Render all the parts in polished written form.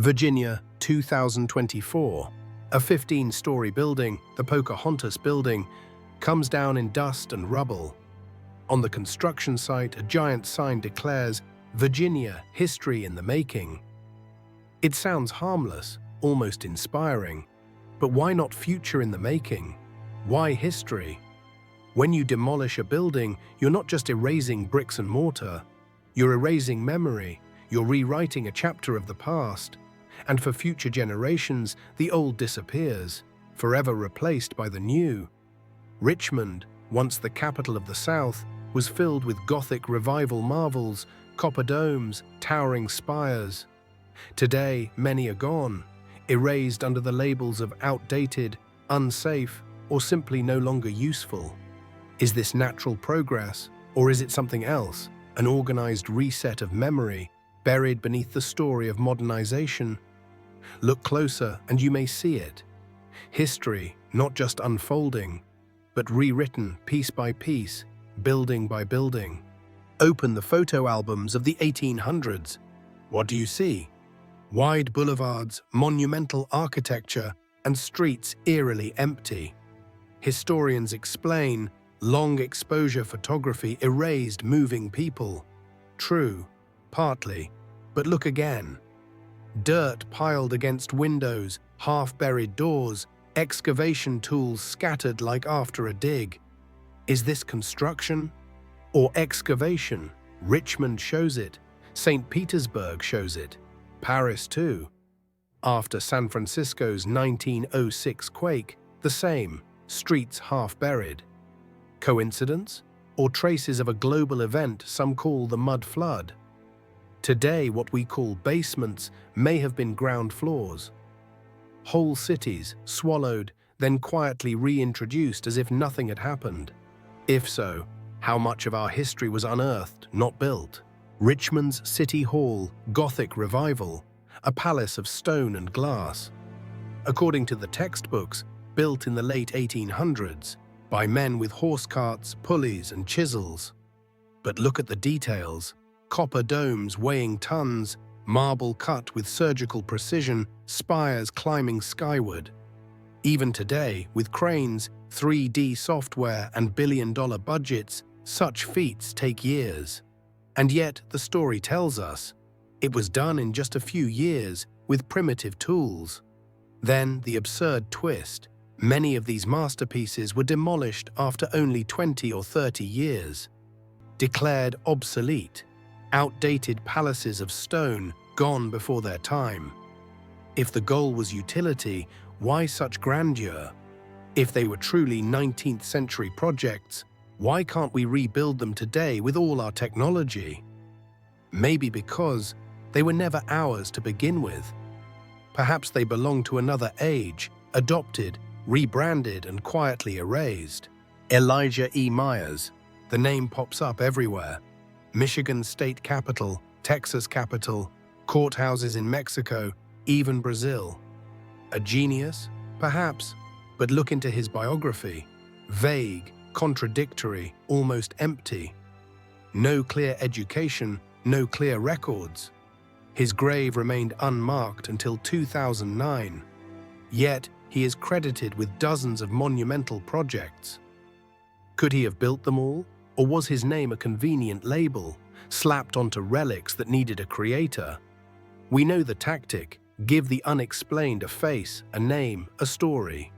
Virginia, 2024. A 15-story building, the Pocahontas Building, comes down in dust and rubble. On the construction site, a giant sign declares, "Virginia, history in the making." It sounds harmless, almost inspiring. But why not future in the making? Why history? When you demolish a building, you're not just erasing bricks and mortar. You're erasing memory. You're rewriting a chapter of the past. And for future generations, the old disappears, forever replaced by the new. Richmond, once the capital of the South, was filled with Gothic Revival marvels, copper domes, towering spires. Today, many are gone, erased under the labels of outdated, unsafe, or simply no longer useful. Is this natural progress, or is it something else, an organized reset of memory, buried beneath the story of modernization? Look closer and you may see it. History, not just unfolding, but rewritten piece by piece, building by building. Open the photo albums of the 1800s. What do you see? Wide boulevards, monumental architecture, and streets eerily empty. Historians explain, long exposure photography erased moving people. True, partly, but look again. Dirt piled against windows, half-buried doors, excavation tools scattered like after a dig. Is this construction or excavation? Richmond shows it. St. Petersburg shows it. Paris too. After San Francisco's 1906 quake, the same, streets half-buried. Coincidence? Or traces of a global event some call the mud flood? Today, what we call basements may have been ground floors. Whole cities swallowed, then quietly reintroduced as if nothing had happened. If so, how much of our history was unearthed, not built? Richmond's City Hall, Gothic Revival, a palace of stone and glass. According to the textbooks, built in the late 1800s, by men with horse carts, pulleys, and chisels. But look at the details. Copper domes weighing tons, marble cut with surgical precision, spires climbing skyward. Even today, with cranes, 3D software, and billion-dollar budgets, such feats take years. And yet, the story tells us, it was done in just a few years with primitive tools. Then, the absurd twist. Many of these masterpieces were demolished after only 20 or 30 years. Declared obsolete. Outdated palaces of stone, gone before their time. If the goal was utility, why such grandeur? If they were truly 19th century projects, why can't we rebuild them today with all our technology? Maybe because they were never ours to begin with. Perhaps they belong to another age, adopted, rebranded, and quietly erased. Elijah E. Myers. The name pops up everywhere. Michigan State Capitol, Texas Capitol, courthouses in Mexico, even Brazil. A genius? Perhaps, but look into his biography. Vague, contradictory, almost empty. No clear education, no clear records. His grave remained unmarked until 2009. Yet, he is credited with dozens of monumental projects. Could he have built them all? Or was his name a convenient label, slapped onto relics that needed a creator? We know the tactic: give the unexplained a face, a name, a story.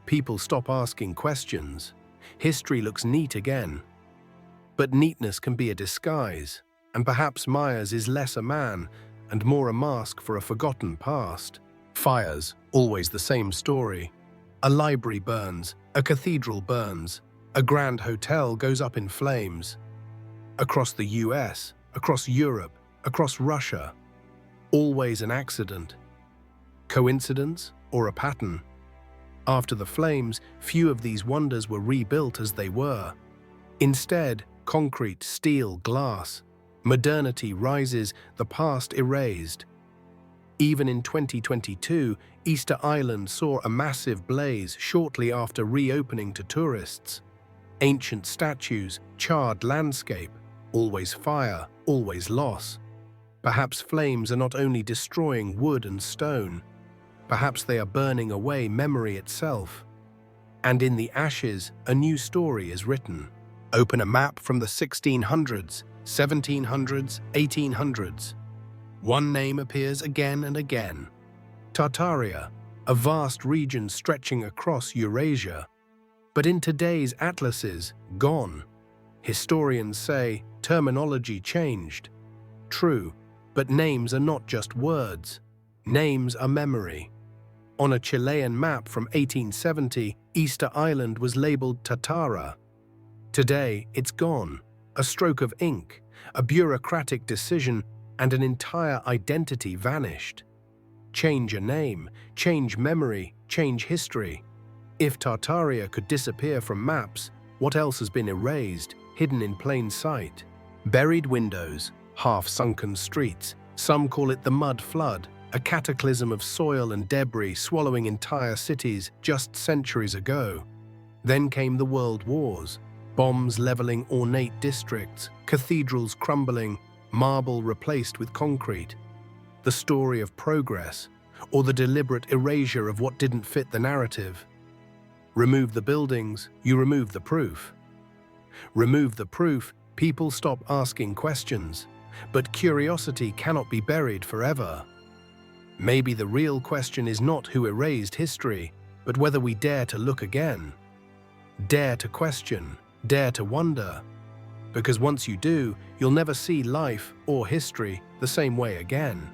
People stop asking questions. History looks neat again. But neatness can be a disguise, and perhaps Myers is less a man and more a mask for a forgotten past. Fires, always the same story. A library burns, a cathedral burns, a grand hotel goes up in flames. Across the US, across Europe, across Russia. Always an accident. Coincidence or a pattern? After the flames, few of these wonders were rebuilt as they were. Instead, concrete, steel, glass. Modernity rises, the past erased. Even in 2022, Easter Island saw a massive blaze shortly after reopening to tourists. Ancient statues, charred landscape, always fire, always loss. Perhaps flames are not only destroying wood and stone, perhaps they are burning away memory itself. And in the ashes, a new story is written. Open a map from the 1600s, 1700s, 1800s. One name appears again and again. Tartaria, a vast region stretching across Eurasia. But in today's atlases, gone. Historians say terminology changed. True, but names are not just words. Names are memory. On a Chilean map from 1870, Easter Island was labeled Tatara. Today, it's gone. A stroke of ink, a bureaucratic decision, and an entire identity vanished. Change a name, change memory, change history. If Tartaria could disappear from maps, what else has been erased, hidden in plain sight? Buried windows, half-sunken streets. Some call it the mud flood, a cataclysm of soil and debris swallowing entire cities just centuries ago. Then came the world wars, bombs leveling ornate districts, cathedrals crumbling, marble replaced with concrete. The story of progress, or the deliberate erasure of what didn't fit the narrative. Remove the buildings, you remove the proof. Remove the proof, people stop asking questions. But curiosity cannot be buried forever. Maybe the real question is not who erased history, but whether we dare to look again. Dare to question, dare to wonder. Because once you do, you'll never see life or history the same way again.